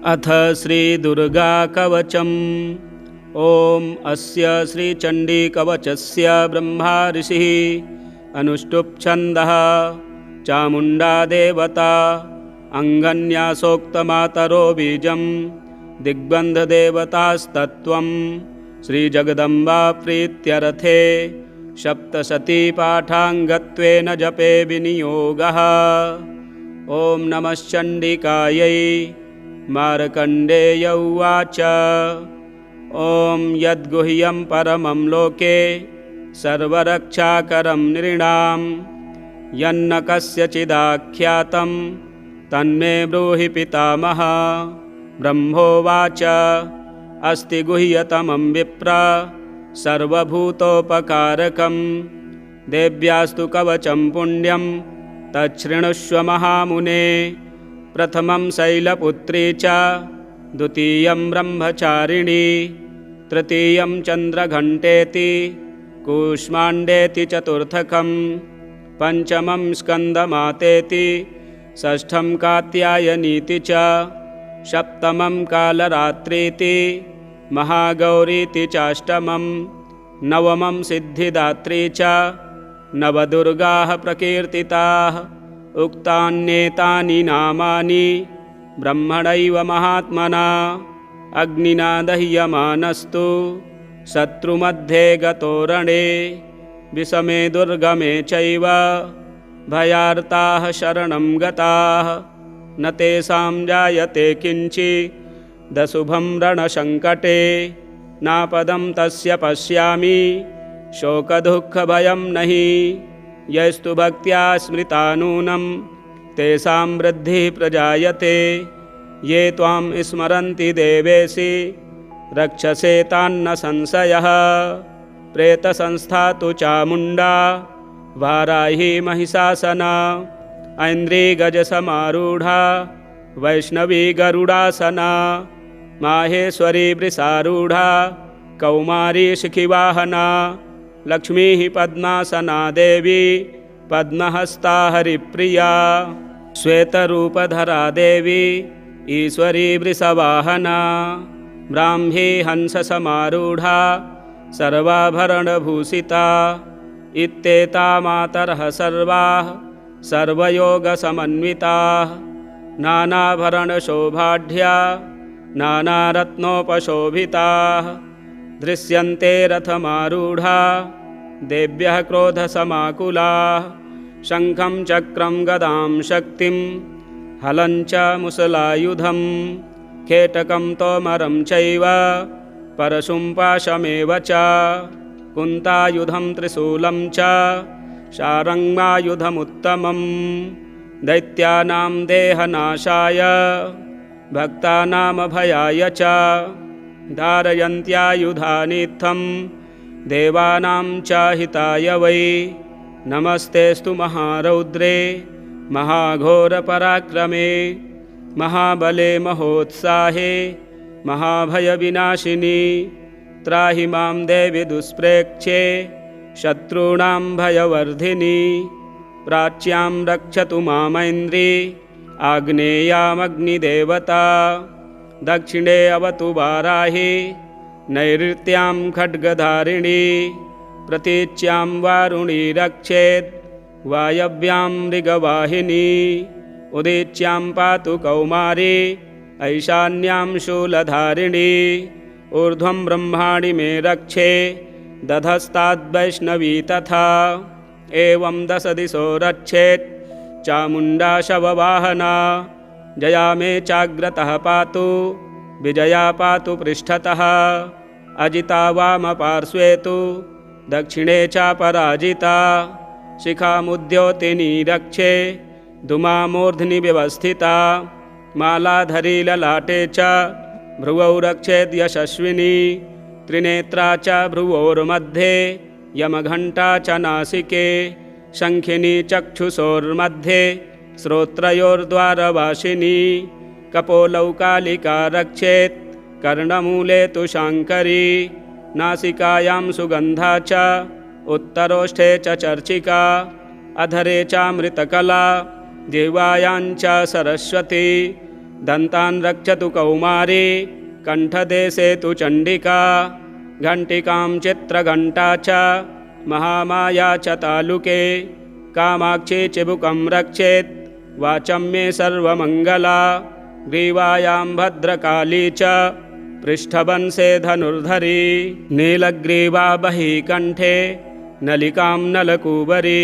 अथ श्रीदुर्गाकवचम्। ॐ अस्य श्रीचण्डीकवचस्य ब्रह्मा ऋषिः अनुष्टुप् छन्दः चामुण्डा देवता अङ्गन्यासोक्तमातरो बीजं दिग्बन्धदेवतास्तत्त्वं श्रीजगदम्बा प्रीत्यर्थे सप्तशती पाठाङ्गत्वेन जपे विनियोगः। ॐ नमश्चण्डिकायै। मार्कण्डेय उवाच ॐ यद्गुह्यं परमं लोके सर्वरक्षाकरं नृणां यन्न कस्यचिदाख्यातं तन्मे ब्रूहि पितामह। ब्रह्मोवाच अस्ति गुह्यतमं विप्र सर्वभूतोपकारकं देव्यास्तु कवचं पुण्यं तच्छृणुष्व महामुने। प्रथमं शैलपुत्री च द्वितीयं ब्रह्मचारिणी तृतीयं चन्द्रघण्टेति कूष्माण्डेति चतुर्थकं पञ्चमं स्कन्दमातेति षष्ठं कात्यायनीति च सप्तमं कालरात्रीति महागौरीति चाष्टमं नवमं सिद्धिदात्री च नवदुर्गाः प्रकीर्तिताः। उक्तान्येतानि नामानि ब्रह्मणैव महात्मना अग्निना दह्यमानस्तु शत्रुमध्ये गतोरणे विषमे दुर्गमे चैव भयार्ताः शरणं गताः न तेषां जायते किञ्चिदशुभं रणसङ्कटे नापदं तस्य पश्यामि शोकदुःखभयं नहि। यस्तु भक्त्या स्मृता नूनं तेषां वृद्धिः प्रजायते ये त्वां स्मरन्ति देवेशि रक्षसे तान्न संशयः। प्रेतसंस्था तु चामुण्डा वाराही महिषासना ऐन्द्रिगजसमारूढा वैष्णवी गरुडासना माहेश्वरी वृषारूढा कौमारी शिखिवाहना लक्ष्मीः पद्मासना देवी पद्महस्ता हरिप्रिया श्वेतरूपधरा देवी ईश्वरी वृषवाहना ब्राह्मी हंससमारूढा सर्वाभरणभूषिता इत्येता मातरः सर्वाः सर्वयोगसमन्विताः नानाभरणशोभाढ्या नानारत्नोपशोभिताः दृश्यन्ते रथमारूढा देव्यः क्रोधसमाकुलाः शङ्खं चक्रं गदां शक्तिं हलं च मुसलायुधं खेटकं तोमरं चैव परशुं पाशमेव च कुन्तायुधं त्रिशूलं च शारङ्गायुधमुत्तमं दैत्यानां देहनाशाय भक्तानामभयाय च धारयन्त्यायुधानीत्थं देवानां च हिताय वै। नमस्तेस्तु महारौद्रे महाघोरपराक्रमे महाबले महोत्साहे महाभयविनाशिनी त्राहि मां देवि दुष्प्रेक्ष्ये शत्रूणां भयवर्धिनी। प्राच्यां रक्षतु मामैन्द्री आग्नेयामग्निदेवता दक्षिणे अवतु वाराही नैऋत्यां खड्गधारिणी प्रतीच्यां वारुणी रक्षेत् वायव्यां मृगवाहिनी उदीच्यां पातु कौमारी ऐशान्यां शूलधारिणी ऊर्ध्वं ब्रह्माणि मे रक्षे दधस्ताद्वैष्णवी तथा एवं दश दिशो रक्षेत् चामुण्डा शववाहना जया मे चाग्रतः पातु विजया पातु पृष्ठतः अजिता वामपार्श्वे तु दक्षिणे च पराजिता शिखामुद्योतिनी रक्षे धूमामूर्ध्नि व्यवस्थिता मालाधरी ललाटे च भ्रुवौ रक्षेद् यशस्विनी त्रिनेत्रा च भ्रुवोर्मध्ये यमघण्टा च नासिके शङ्खिनी चक्षुषोर्मध्ये श्रोत्रयोर्द्वारवासिनी कपोलौ कालिका रक्षेत् कर्णमूले तु शाङ्करी नासिकायां सुगन्धा च उत्तरोष्ठे च चर्चिका अधरे चामृतकला जिह्वायां च सरस्वती दन्तान् रक्षतु कौमारी कण्ठदेशे तु चण्डिका घण्टिकां चित्रघण्टा च महामाया च तालुके कामाक्षी चिबुकं रक्षेत् वाचं मे सर्वमङ्गला ग्रीवायां भद्रकाली च पृष्ठवंशे धनुर्धरी नीलग्रीवा बहिः कण्ठे नलिकां नलकूबरी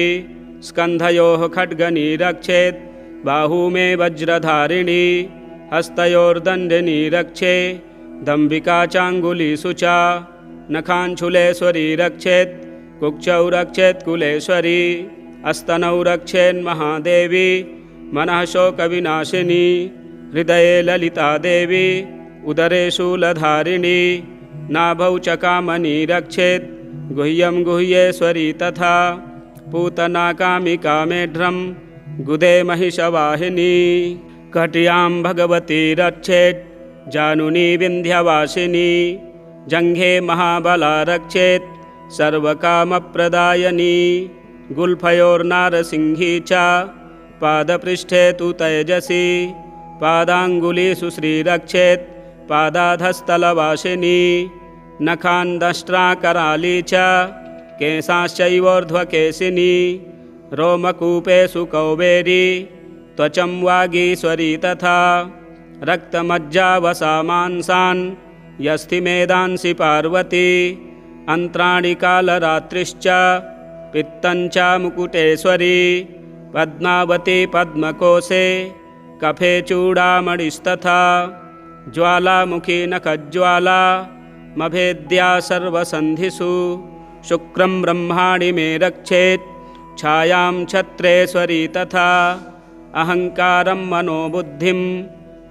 स्कन्धयोः खड्गनी रक्षेत् बाहू मे वज्रधारिणी हस्तयोर्दण्डिनी रक्षे दम्बिका चाङ्गुलीषु च नखाञ्छुलेश्वरी रक्षेत् कुक्षौ रक्षेत् कुलेश्वरी अस्तनौ रक्षेन्महादेवी मनः शोकविनाशिनी हृदये ललिता देवी उदरे शूलधारिणी नाभौ च कामनी रक्षेत् गुह्यं गुह्येश्वरी तथा पूतना कामिका मेढ्रं गुदे महिषवाहिनी कट्यां भगवती रक्षेत् जानुनी विन्ध्यवासिनी जङ्घे महाबला रक्षेत् सर्वकामप्रदायिनी गुल्फयोर्नारसिंही च पादपृष्ठे तु तैजसी पादाङ्गुलीषु श्रीरक्षेत् पादाधस्थलवासिनी नखान् दष्ट्राकराली च केशाश्चैवोर्ध्वकेशिनी रोमकूपेषु कौबेरी त्वचं वागीश्वरी तथा रक्तमज्जावसामांसान् यस्थिमेदांसि पार्वती अन्त्राणि कालरात्रिश्च पित्तं च मुकुटेश्वरी पद्मावती पद्मकोशे कफे चूडामणिस्तथा ज्वालामुखी नखज्वाला मभेद्या सर्वसन्धिषु शुक्रं ब्रह्माणि मे रक्षेत् छायां छत्रेश्वरी तथा अहङ्कारं मनोबुद्धिं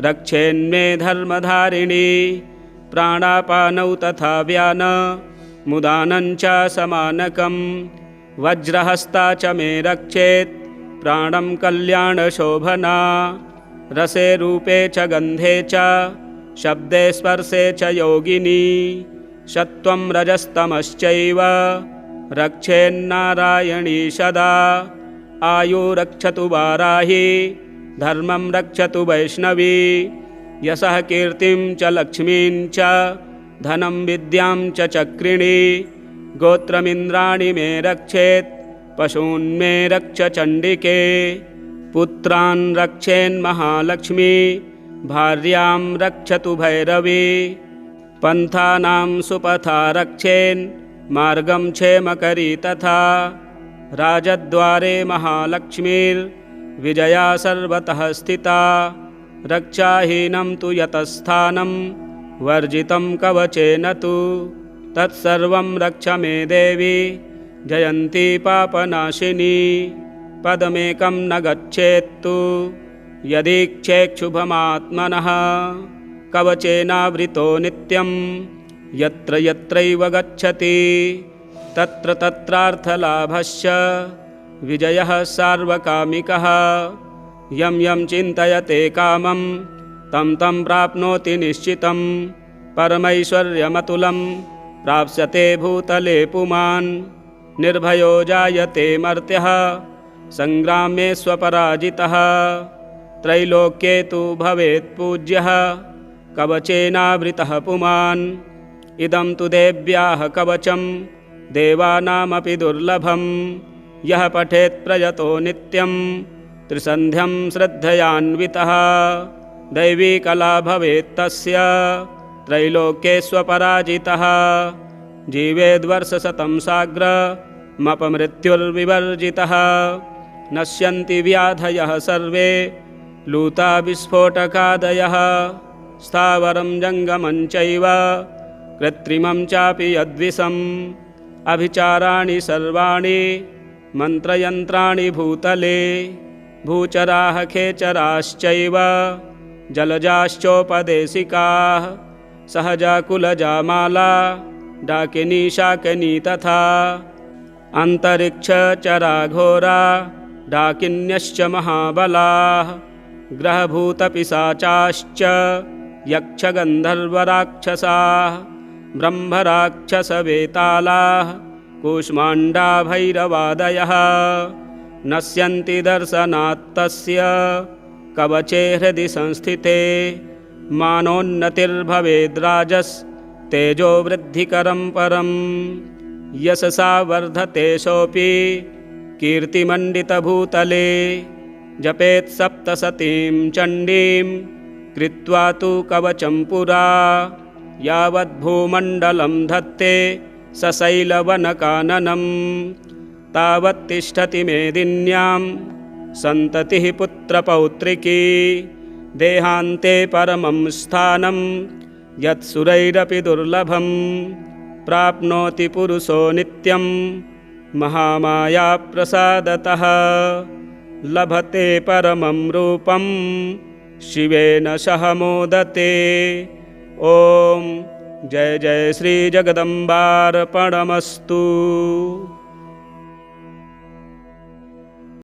रक्षेन्मे धर्मधारिणी प्राणापानौ तथा व्यान मुदानं च समानकं वज्रहस्ता च मे रक्षेत् प्राणं कल्याणशोभना रसे रूपे च गन्धे च शब्दे स्पर्शे च योगिनी सत्त्वं रजस्तमश्चैव रक्षेन्नारायणी सदा आयु रक्षतु वाराही धर्मं रक्षतु वैष्णवी यशः कीर्तिं च लक्ष्मीं च धनं विद्यां च चक्रिणी गोत्रमिन्द्राणि मे रक्षेत् पशून् मे रक्ष चण्डिके पुत्रान् रक्षेन्महालक्ष्मी भार्यां रक्षतु भैरवी पन्थानां सुपथा रक्षेन् मार्गं क्षेमकरी तथा राजद्वारे महालक्ष्मीर्विजया सर्वतः स्थिता रक्षाहीनं तु यतस्थानं वर्जितं कवचेन तु तत्सर्वं रक्ष मे देवी जयन्ती पापनाशिनी पदमेकं न गच्छेत्तु यदीक्षेक्षुभमात्मनः कवचेनावृतो नित्यं यत्र यत्रैव गच्छति तत्र तत्रार्थलाभश्च विजयः सार्वकामिकः यं यं चिन्तयते कामं तं तं प्राप्नोति निश्चितं परमैश्वर्यमतुलं प्राप्स्यते भूतले पुमान् निर्भयो जायते मर्त्यः संग्रामे स्वपराजितः त्रैलोक्ये तु भवेत् पूज्यः कवचेनावृतः पुमान् इदं तु देव्याः कवचं देवानामपि दुर्लभं यः पठेत् प्रयतो नित्यं त्रिसन्ध्यं श्रद्धयान्वितः दैवी कला भवेत् तस्य त्रैलोक्ये स्वपराजितः जीवेद्वर्षशतं साग्रमपमृत्युर्विवर्जितः नश्यन्ति व्याधयः सर्वे लूता विस्फोटकादयः स्थावरं जङ्गमं चैव कृत्रिमं चापि यद्विषम् अभिचाराणि सर्वाणि मन्त्रयन्त्राणि भूतले भूचराः खेचराश्चैव जलजाश्चोपदेशिकाः सहजाकुलजामाला डाकिनी शाकिनी तथा अन्तरिक्षचराघोरा डाकिन्यश्च महाबलाः ग्रहभूतपिशाचाश्च यक्षगन्धर्वराक्षसाः ब्रह्मराक्षसवेतालाः कूष्माण्डा भैरवादयः नश्यन्ति दर्शनात्तस्य कवचे हृदि संस्थिते मानोन्नतिर्भवेद्राजस्तेजो वृद्धिकरं परं यशसा वर्धते सोऽपि कीर्तिमण्डितभूतले जपेत् सप्तशतीं चण्डीं कृत्वा तु कवचं पुरा यावद्भूमण्डलं धत्ते सशैलवनकाननं तावत्तिष्ठति मेदिन्यां सन्ततिः पुत्रपौत्रिकी देहान्ते परमं स्थानं यत्सुरैरपि दुर्लभं प्राप्नोति पुरुषो नित्यं महामायाप्रसादतः लभते परमं रूपं शिवेन सह मोदते। ॐ जय जय श्री जगदम्बार्पणमस्तु।